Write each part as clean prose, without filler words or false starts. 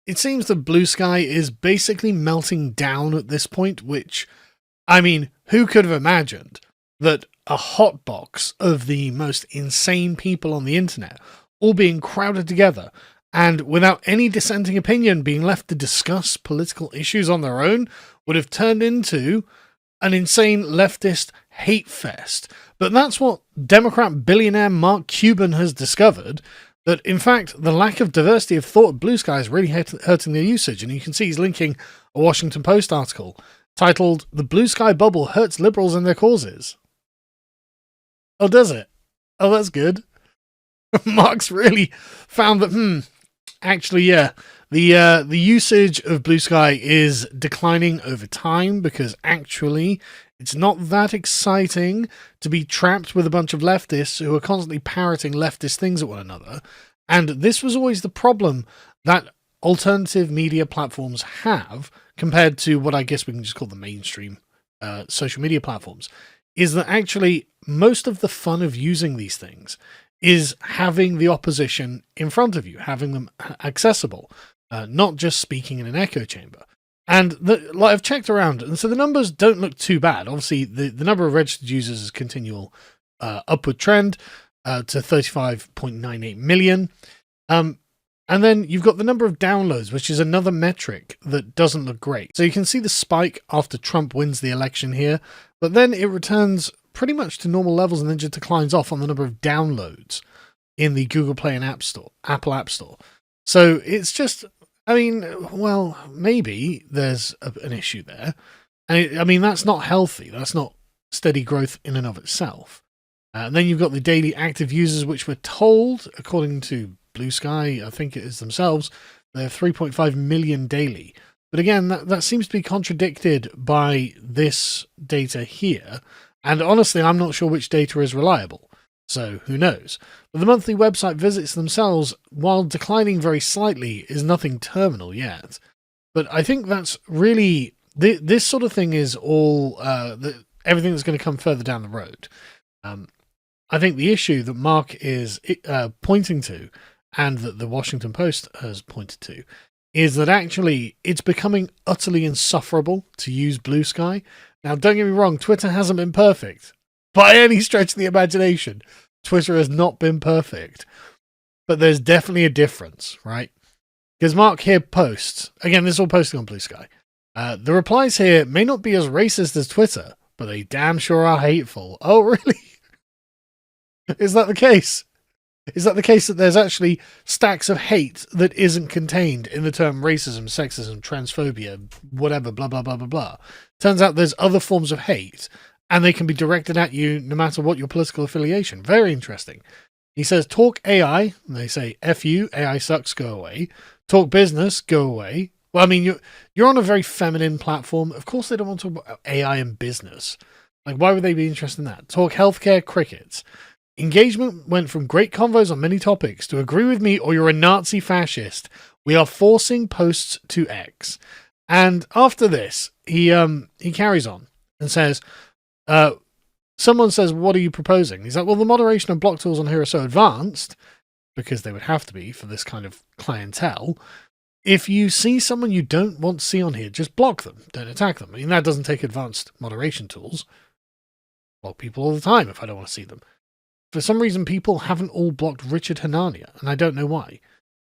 it seems that Bluesky is basically melting down at this point, which, I mean, who could have imagined that a hotbox of the most insane people on the internet all being crowded together and without any dissenting opinion being left to discuss political issues on their own would have turned into an insane leftist hate fest. But that's what Democrat billionaire Mark Cuban has discovered, that in fact the lack of diversity of thought at Bluesky is really hurting their usage. And you can see he's linking a Washington Post article titled "The Bluesky Bubble Hurts Liberals and Their Causes." Oh, does it? Oh, that's good. Mark's really found that, actually, yeah, the usage of Bluesky is declining over time because actually it's not that exciting to be trapped with a bunch of leftists who are constantly parroting leftist things at one another. And this was always the problem that alternative media platforms have compared to what I guess we can just call the mainstream social media platforms, is that actually most of the fun of using these things is having the opposition in front of you, having them accessible, not just speaking in an echo chamber. And I've checked around, and so the numbers don't look too bad. Obviously, the number of registered users is continual upward trend to 35.98 million. And then you've got the number of downloads, which is another metric that doesn't look great. So you can see the spike after Trump wins the election here, but then it returns pretty much to normal levels and then just declines off on the number of downloads in the Google Play and Apple App Store. So it's just, I mean, well, maybe there's an issue there. And I mean, that's not healthy. That's not steady growth in and of itself. And then you've got the daily active users, which we're told, according to Bluesky, I think it is themselves, they're 3.5 million daily. But again, that seems to be contradicted by this data here. And honestly, I'm not sure which data is reliable. So who knows? But the monthly website visits themselves, while declining very slightly, is nothing terminal yet. But I think that's really, this sort of thing is all, everything that's going to come further down the road. I think the issue that Mark is pointing to, and that the Washington Post has pointed to, is that actually it's becoming utterly insufferable to use Bluesky. Now, don't get me wrong, Twitter hasn't been perfect. By any stretch of the imagination, Twitter has not been perfect. But there's definitely a difference, right? Because Mark here posts, again, this is all posting on Bluesky. The replies here may not be as racist as Twitter, but they damn sure are hateful. Oh, really? Is that the case? Is that the case that there's actually stacks of hate that isn't contained in the term racism, sexism, transphobia, whatever, blah, blah, blah, blah, blah? Turns out there's other forms of hate, and they can be directed at you no matter what your political affiliation. Very interesting. He says, talk AI, and they say, F you, AI sucks, go away. Talk business, go away. Well, I mean, you're on a very feminine platform. Of course they don't want to talk about AI and business. Like, why would they be interested in that? Talk healthcare, crickets. Engagement went from great convos on many topics to agree with me or you're a Nazi fascist. We are forcing posts to X. And after this, he carries on and says, someone says, what are you proposing? He's like, well, the moderation and block tools on here are so advanced, because they would have to be for this kind of clientele. If you see someone you don't want to see on here, just block them. Don't attack them. I mean, that doesn't take advanced moderation tools. Block people all the time if I don't want to see them. For some reason, people haven't all blocked Richard Hanania, and I don't know why.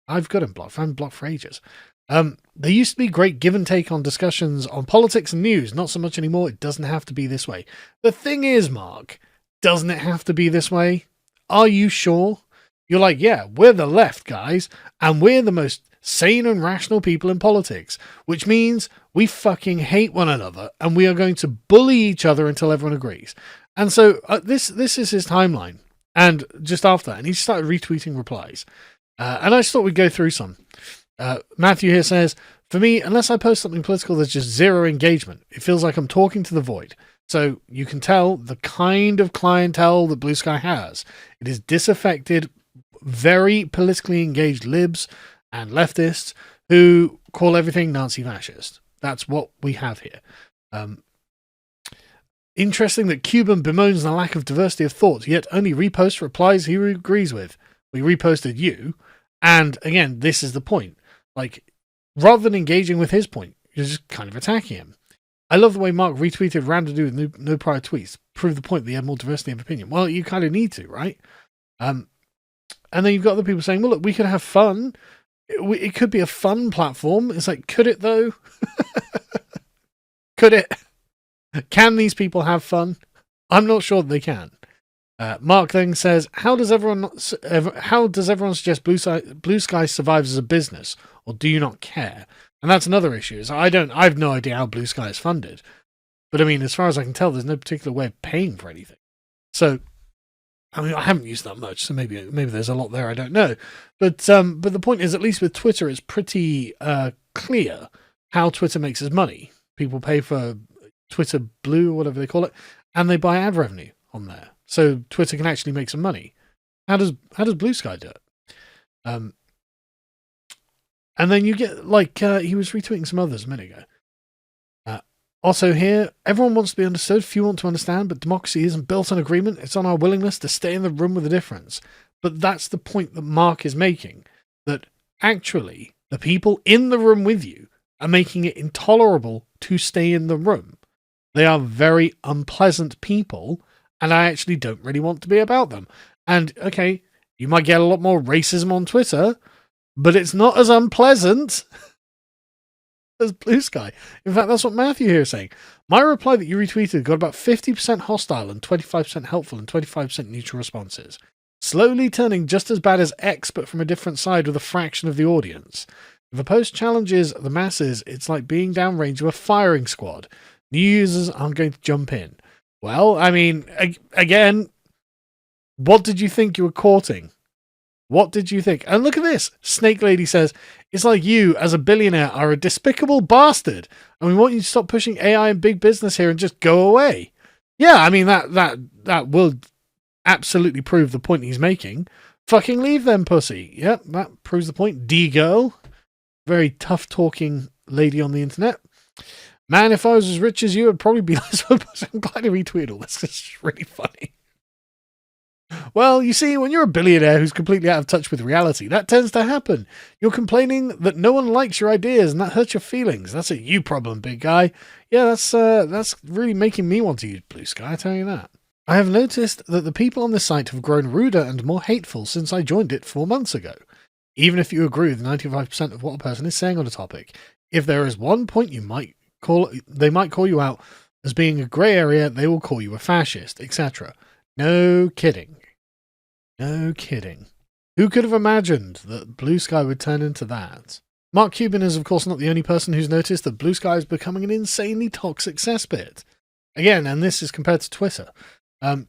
I've got him blocked. I haven't blocked for ages. There used to be great give and take on discussions on politics and news. Not so much anymore. It doesn't have to be this way. The thing is, Mark, doesn't it have to be this way? Are you sure? You're like, yeah, we're the left, guys, and we're the most sane and rational people in politics, which means we fucking hate one another, and we are going to bully each other until everyone agrees. And so this is his timeline. And just after that, and he started retweeting replies. And I just thought we'd go through some. Matthew here says, for me, unless I post something political, there's just zero engagement. It feels like I'm talking to the void. So you can tell the kind of clientele that Bluesky has. It is disaffected, very politically engaged libs and leftists who call everything Nazi fascist. That's what we have here. Interesting that Cuban bemoans the lack of diversity of thought, yet only reposts replies he agrees with. We reposted you. And again, this is the point. Like, rather than engaging with his point, you're just kind of attacking him. I love the way Mark retweeted random dude with no prior tweets. Prove the point that he had more diversity of opinion. Well, you kind of need to, right? And then you've got other people saying, well, look, we could have fun. It could be a fun platform. It's like, could it though? Could it? Can these people have fun? I'm not sure they can. Mark then says, how does everyone suggest Blue Sky survives as a business, or do you not care? And that's another issue. Is I have no idea how Blue Sky is funded, but I mean, as far as I can tell, there's no particular way of paying for anything. So, I mean, I haven't used that much, so maybe there's a lot there I don't know. But the point is, at least with Twitter, it's pretty clear how Twitter makes its money. People pay for Twitter Blue, or whatever they call it, and they buy ad revenue on there. So Twitter can actually make some money. How does Blue Sky do it? And then you get, like, he was retweeting some others a minute ago. Also here, everyone wants to be understood, few want to understand, but democracy isn't built on agreement. It's on our willingness to stay in the room with a difference. But that's the point that Mark is making, that actually the people in the room with you are making it intolerable to stay in the room. They are very unpleasant people, and I actually don't really want to be about them. And, okay, you might get a lot more racism on Twitter, but it's not as unpleasant as Blue Sky. In fact, that's what Matthew here is saying. My reply that you retweeted got about 50% hostile and 25% helpful and 25% neutral responses. Slowly turning just as bad as X, but from a different side with a fraction of the audience. If a post challenges the masses, it's like being downrange of a firing squad. New users aren't going to jump in. Well, I mean, again, what did you think you were courting? What did you think? And look at this. Snake Lady says, it's like you, as a billionaire, are a despicable bastard. And we want you to stop pushing AI and big business here and just go away. Yeah, I mean, that will absolutely prove the point he's making. Fucking leave them, pussy. Yep, that proves the point. D-girl. Very tough-talking lady on the internet. Man, if I was as rich as you, I'd probably be less of a person. I'm glad I retweeted all this. It's really funny. Well, you see, when you're a billionaire who's completely out of touch with reality, that tends to happen. You're complaining that no one likes your ideas, and that hurts your feelings. That's a you problem, big guy. Yeah, that's really making me want to use Blue Sky, I tell you that. I have noticed that the people on this site have grown ruder and more hateful since I joined it 4 months ago. Even if you agree with 95% of what a person is saying on a topic, if there is one point they might call you out as being a grey area, they will call you a fascist, etc. No kidding. No kidding. Who could have imagined that Blue Sky would turn into that? Mark Cuban is, of course, not the only person who's noticed that Blue Sky is becoming an insanely toxic cesspit. Again, and this is compared to Twitter.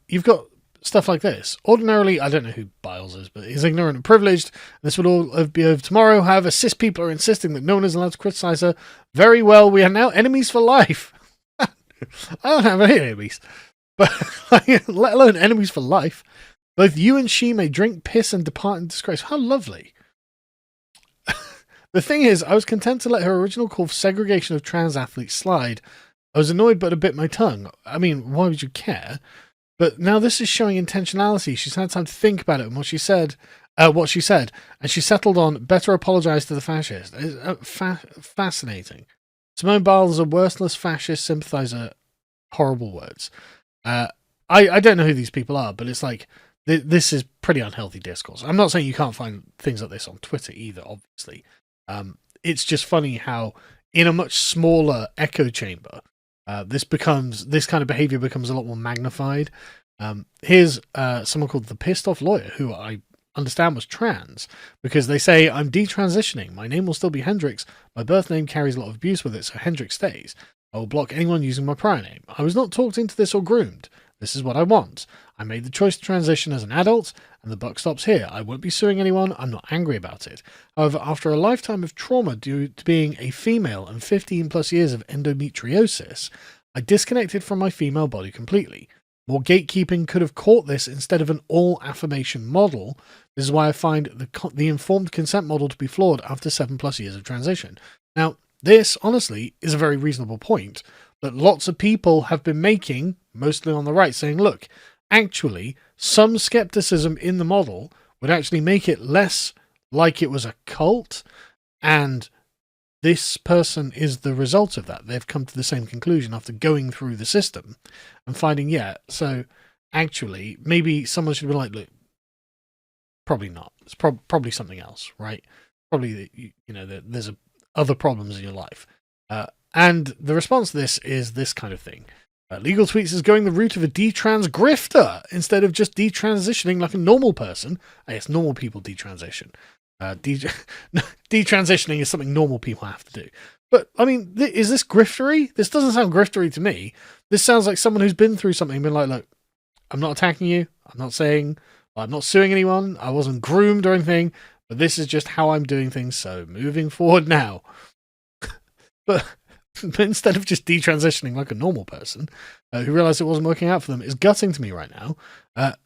You've got stuff like this. Ordinarily, I don't know who Biles is, but he's ignorant and privileged. This would all be over tomorrow. However, cis people are insisting that no one is allowed to criticize her. Very well, we are now enemies for life. I don't have any enemies, but let alone enemies for life. Both you and she may drink, piss, and depart in disgrace. How lovely. The thing is, I was content to let her original call for segregation of trans athletes slide. I was annoyed but it bit my tongue. I mean, why would you care? But now this is showing intentionality. She's had time to think about it and what she said, and she settled on better apologize to the fascist. It's fascinating. Simone Biles is a worthless fascist sympathizer. Horrible words. I don't know who these people are, but it's like, this is pretty unhealthy discourse. I'm not saying you can't find things like this on Twitter either, obviously. It's just funny how, in a much smaller echo chamber, this kind of behavior becomes a lot more magnified. Here's someone called the Pissed Off Lawyer, who I understand was trans, because they say, I'm detransitioning. My name will still be Hendrix. My birth name carries a lot of abuse with it, so Hendrix stays. I will block anyone using my prior name. I was not talked into this or groomed. This is what I want. I made the choice to transition as an adult, and the buck stops here. I won't be suing anyone. I'm not angry about it. However, after a lifetime of trauma due to being a female and 15 plus years of endometriosis, I disconnected from my female body completely. More gatekeeping could have caught this instead of an all-affirmation model. This is why I find the informed consent model to be flawed after 7 plus years of transition. Now, this, honestly, is a very reasonable point that lots of people have been making, mostly on the right, saying, look, actually, some skepticism in the model would actually make it less like it was a cult, and this person is the result of that. They've come to the same conclusion after going through the system and finding, yeah, so actually, maybe someone should be like, look, probably not. It's probably something else, right? Probably, there's other problems in your life. And the response to this is this kind of thing. Legal Tweets is going the route of a detrans grifter instead of just detransitioning like a normal person. I guess normal people detransition. Detransitioning is something normal people have to do. But, I mean, is this griftery? This doesn't sound griftery to me. This sounds like someone who's been through something and been like, look, I'm not attacking you. I'm not saying, I'm not suing anyone. I wasn't groomed or anything. But this is just how I'm doing things. So moving forward now. But instead of just detransitioning like a normal person who realized it wasn't working out for them, is gutting to me right now.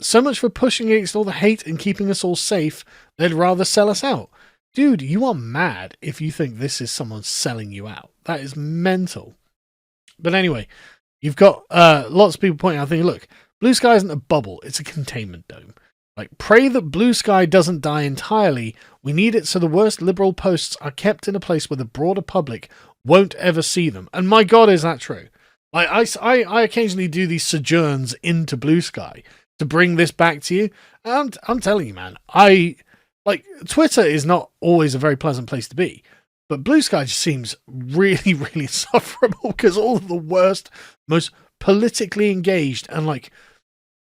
So much for pushing against all the hate and keeping us all safe. They'd rather sell us out. Dude, you are mad if you think this is someone selling you out. That is mental. But anyway, you've got lots of people pointing out, thinking, look, Bluesky isn't a bubble. It's a containment dome. Like, pray that Bluesky doesn't die entirely. We need it so the worst liberal posts are kept in a place where the broader public won't ever see them. And my God, is that true? I occasionally do these sojourns into Bluesky to bring this back to you. And I'm telling you, man, Twitter is not always a very pleasant place to be. But Bluesky just seems really, really insufferable because all of the worst, most politically engaged and like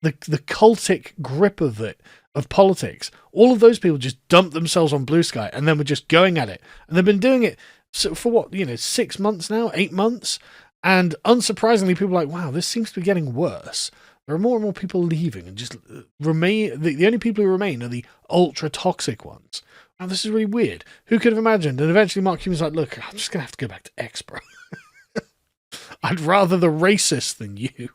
the cultic grip of politics, all of those people just dumped themselves on Bluesky and then were just going at it. And they've been doing it for what, 6 months now, 8 months. And unsurprisingly, people are like, wow, this seems to be getting worse. There are more and more people leaving and just remain. The only people who remain are the ultra toxic ones. Wow, this is really weird. Who could have imagined? And eventually Mark Cuban's like, look, I'm just going to have to go back to X, bro. I'd rather the racist than you.